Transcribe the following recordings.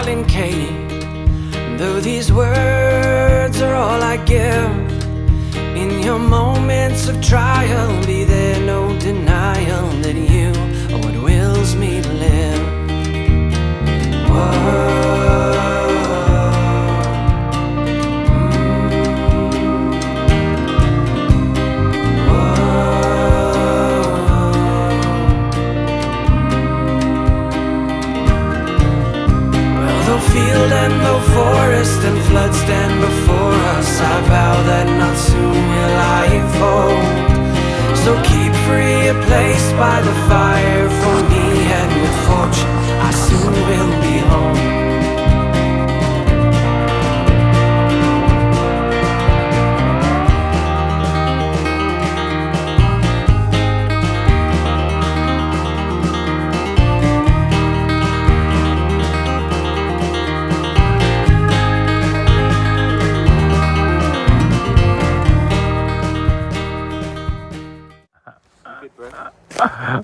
darling Katie, though these words are all I give, in your moments of trial, be there no denial that you are what wills me to live. Whoa. Field and though forest and flood stand before us, I vow that not soon will I fold. So keep free a place by the fire for me, and with fortune I soon will be home.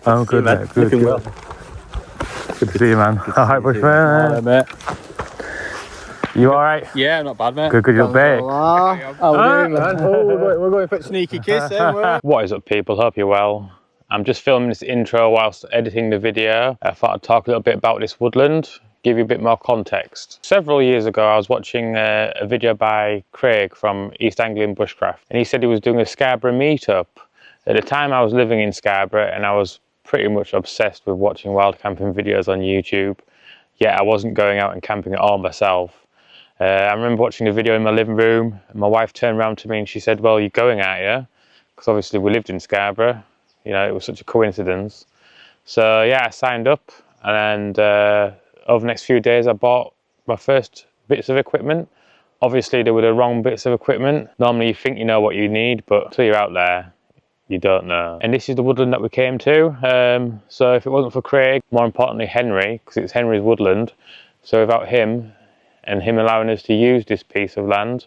I'm good, mate. Good, good. Well. Good to see you, man. Alright, bushman. Mate. You alright? Yeah, not bad, mate. Good, you're back. How are we doing, man? Oh, we're going for a sneaky kiss, eh? What is up, people? Hope you're well. I'm just filming this intro whilst editing the video. I thought I'd talk a little bit about this woodland, give you a bit more context. Several years ago, I was watching a video by Craig from East Anglian Bushcraft, and he said he was doing a Scarborough meetup. At the time, I was living in Scarborough, and I was pretty much obsessed with watching wild camping videos on YouTube. Yet I wasn't going out and camping at all myself. I remember watching a video in my living room, and my wife turned around to me and she said, "Well, you're going out, yeah?" Because obviously we lived in Scarborough. You know, it was such a coincidence. So yeah, I signed up, and over the next few days I bought my first bits of equipment. Obviously they were the wrong bits of equipment. Normally you think you know what you need, but until you're out there, you don't know. And this is the woodland that we came to. So if it wasn't for Craig, more importantly Henry, because it's Henry's woodland, so without him and him allowing us to use this piece of land,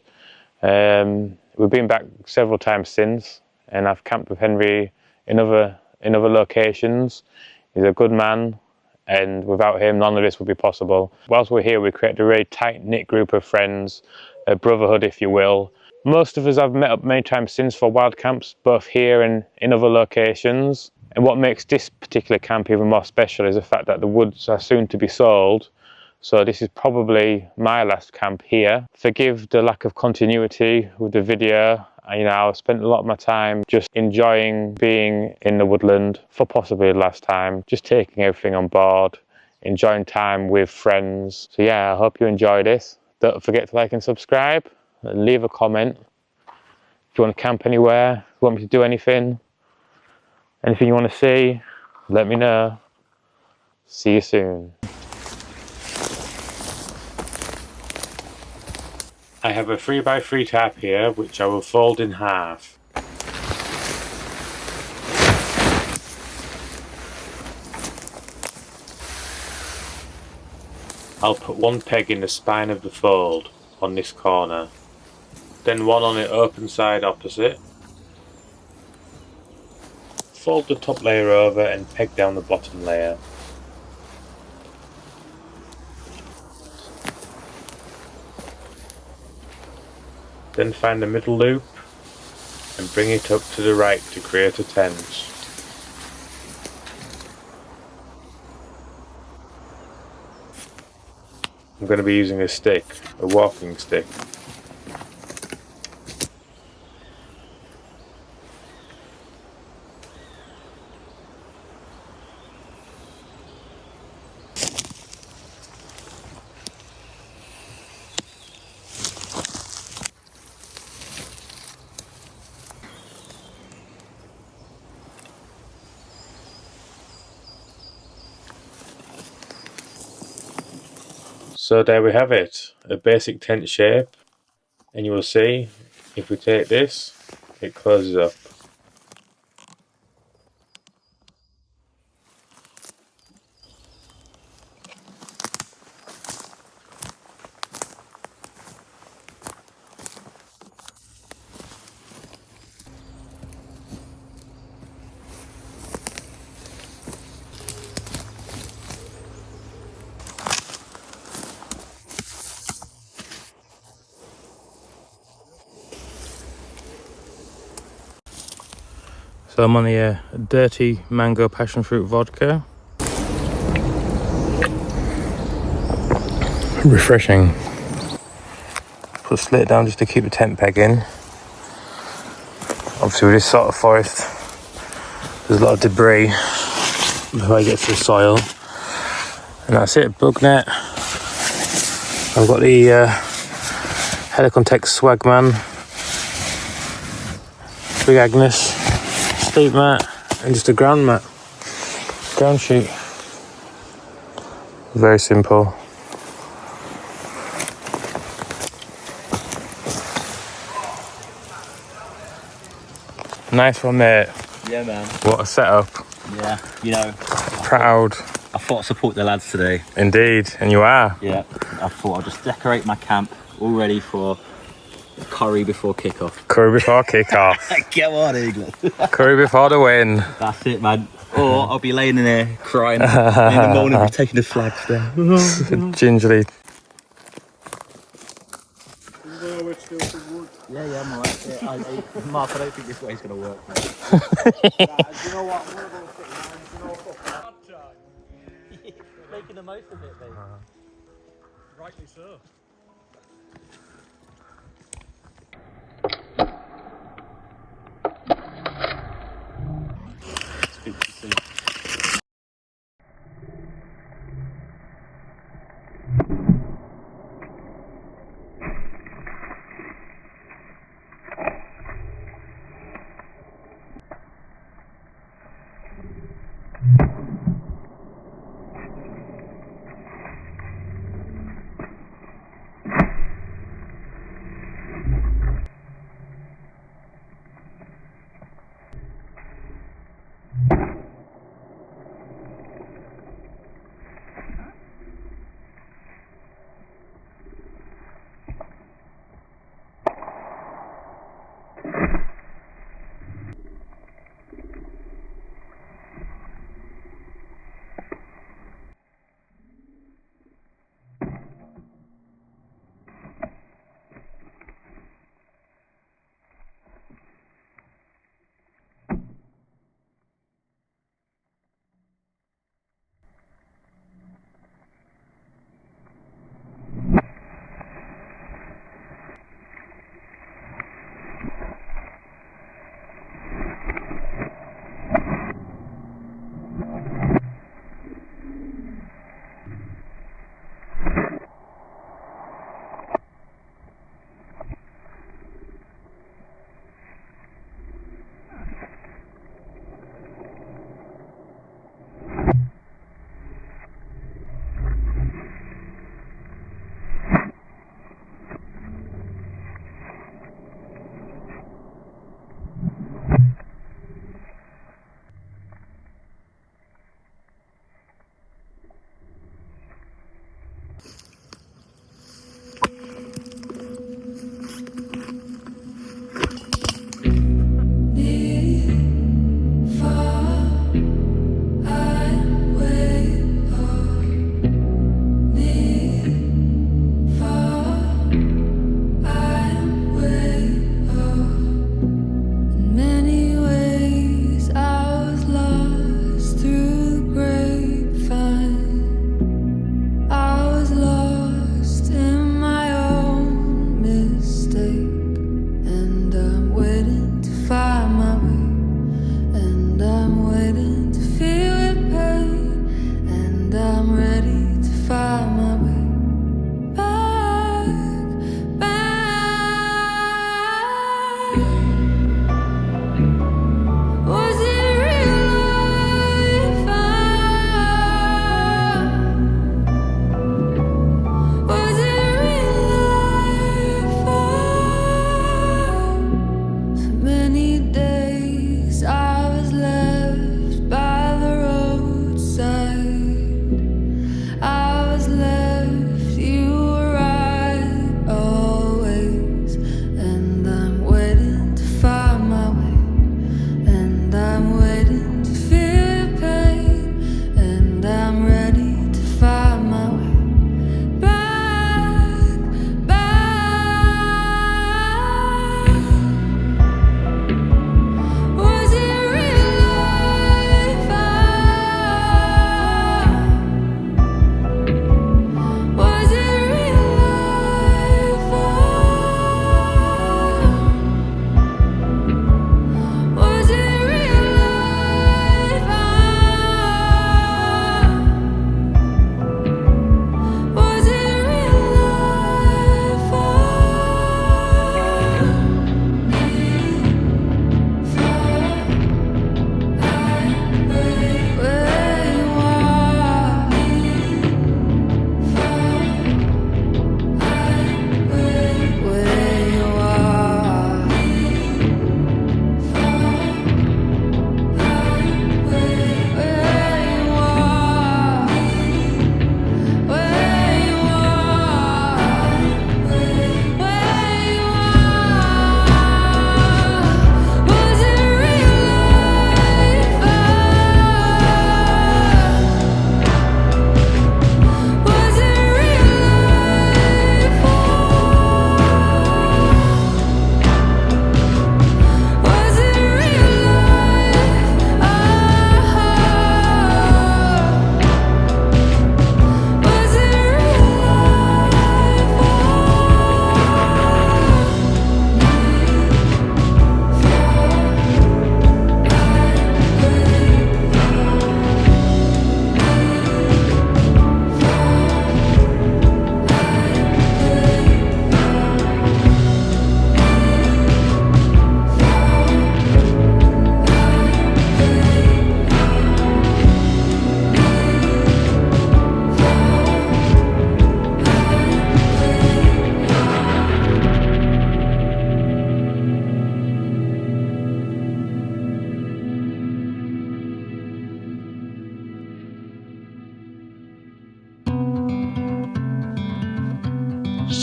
we've been back several times since, and I've camped with Henry in other locations. He's a good man, and without him none of this would be possible. Whilst we're here, we created a really tight-knit group of friends, a brotherhood if you will. Most of us I've met up many times since for wild camps, both here and in other locations. And what makes this particular camp even more special is the fact that the woods are soon to be sold. So this is probably my last camp here. Forgive the lack of continuity with the video. You know, I spent a lot of my time just enjoying being in the woodland for possibly the last time, just taking everything on board, enjoying time with friends. So yeah, I hope you enjoy this. Don't forget to like and subscribe. Leave a comment if you want to camp anywhere, if you want me to do anything you want to see, let me know. See you soon. I have a 3x3 tarp here which I will fold in half. I'll put one peg in the spine of the fold on this corner, then one on the open side opposite. Fold the top layer over and peg down the bottom layer. Then find the middle loop and bring it up to the right to create a tent. I'm going to be using a stick, a walking stick. So there we have it, a basic tent shape, and you will see if we take this, it closes up. So I'm on the dirty mango passion fruit vodka. Refreshing. Put a slit down just to keep the tent peg in. Obviously with this sort of forest, there's a lot of debris before I get to the soil. And that's it, bug net. I've got the Helicon Swagman, Big Agnes, sleep mat, and just a ground mat, ground sheet. Very simple. Nice one, mate. Yeah, man. What a setup. Yeah, you know. Proud. I thought I'd support the lads today. Indeed, and you are. Yeah, I thought I'd just decorate my camp, all ready for curry before kick-off. Curry before kick-off. Come on, England. Curry before the win. That's it, man. Or I'll be laying in there crying. In the morning, we're taking the flags down. Gingerly. Yeah, I'm alright. Yeah, Mark, I don't think this way's going to work, mate. You know what? I'm gonna go sit down. You know what? Making the most of it, mate. Rightly so. It's good to see.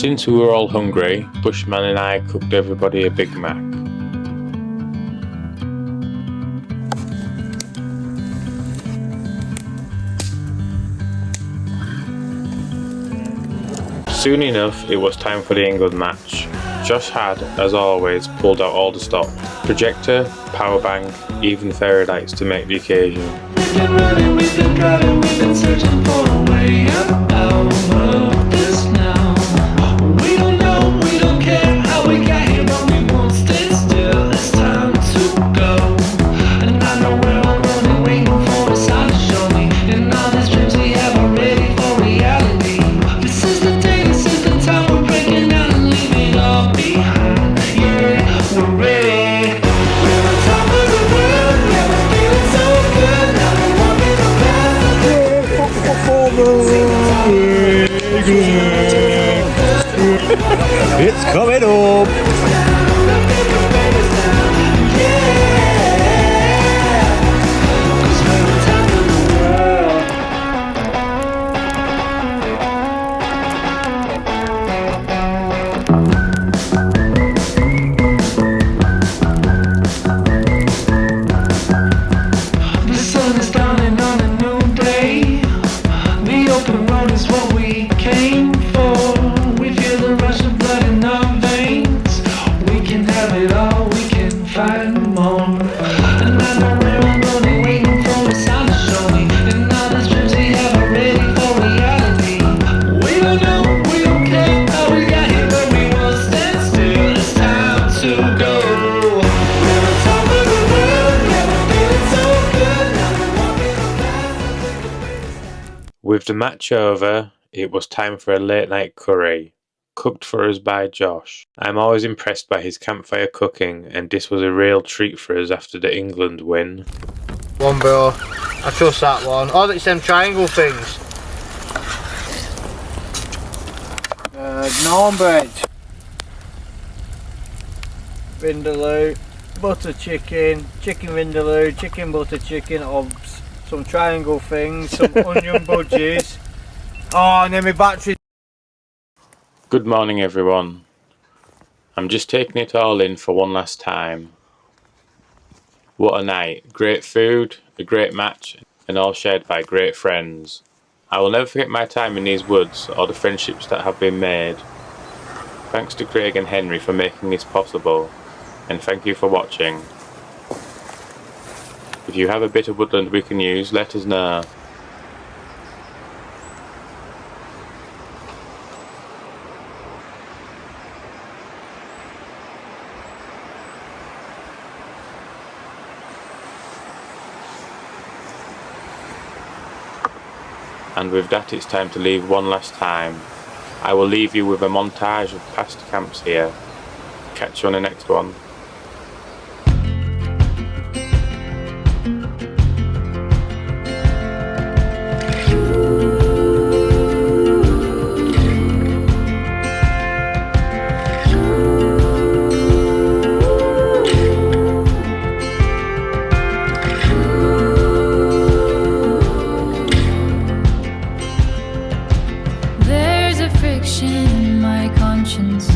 Since we were all hungry, Bushman and I cooked everybody a Big Mac. Soon enough, it was time for the England match. Josh had, as always, pulled out all the stock. Projector, power bank, even fairy lights to make the occasion. We've been running, we've been driving, we've been searching for a way out of this now. We don't know, we don't care how we got here, but we won't stay still. It's time to go. And I know where I'm running, waiting for a sign to show me. And all these dreams we have are ready for reality. This is the day, this is the time we're breaking down and leaving all behind. Yeah, we're ready. We're on top of the world, yeah, we're feeling so good. Now we're walking the path. It's coming up. The sun is dawning on a new day. The open road is what we came for. We feel the rush of blood in our veins. We can have it all, we can find more. And I know where I'm running, waiting for a sign to show me. And all these dreams we have are ready for reality. We don't know, we don't care how we got here, but we won't stand still. It's time to go. We're on top of the world, yeah, we're feeling so good. Now we're walking the path. With the match over, it was time for a late night curry, cooked for us by Josh. I'm always impressed by his campfire cooking, and this was a real treat for us after the England win. One, bro. I trust that one. Oh, it's them triangle things. Naan bread. Vindaloo, butter chicken, chicken vindaloo, chicken butter chicken, obs, some triangle things, some onion budgies. Oh, and then my battery. Good morning everyone. I'm just taking it all in for one last time. What a night. Great food, a great match, and all shared by great friends. I will never forget my time in these woods or the friendships that have been made. Thanks to Craig and Henry for making this possible, and thank you for watching. If you have a bit of woodland we can use, let us know. And with that, it's time to leave one last time. I will leave you with a montage of past camps here. Catch you on the next one. There's a friction in my conscience.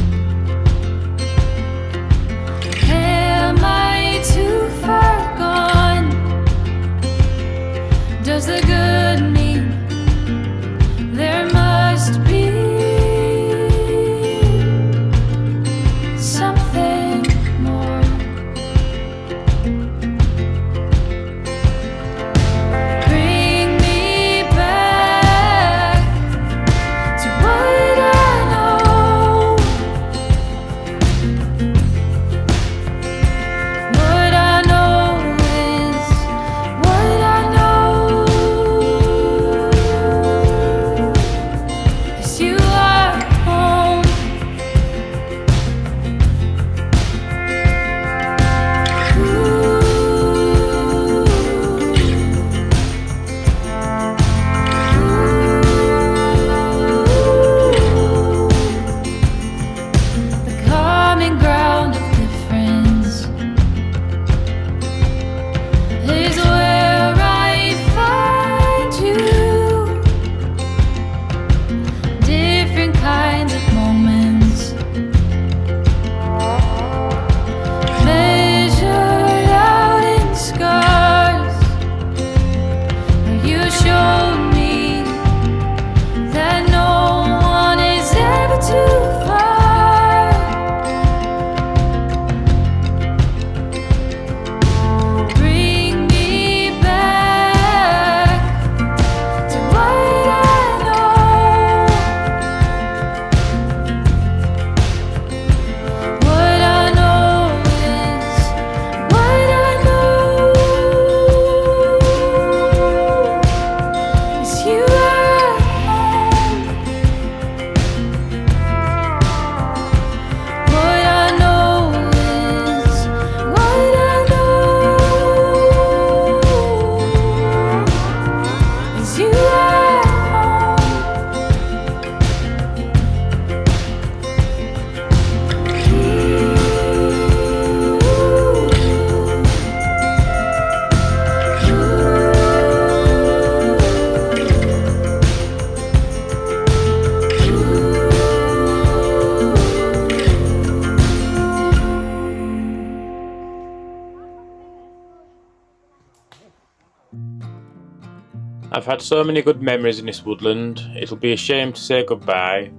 I've had so many good memories in this woodland, it'll be a shame to say goodbye,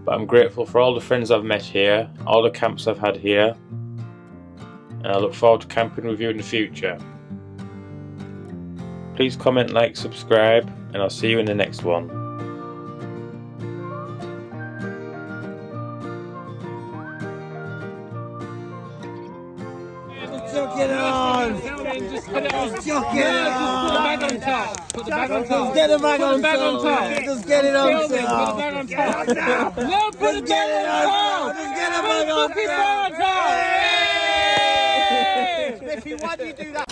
but I'm grateful for all the friends I've met here, all the camps I've had here, and I look forward to camping with you in the future. Please comment, like, subscribe, and I'll see you in the next one. Chuck it on! Just put it on. Chuck it Just put the on! bag on top. Put the bag on top. Get the bag Put on the bag on top! top. Just get it on Put the top! bag on top. No, put the Just get it bag on on top! top. Just get the bag on Put the bag on top. top! Smithy, why do you do that?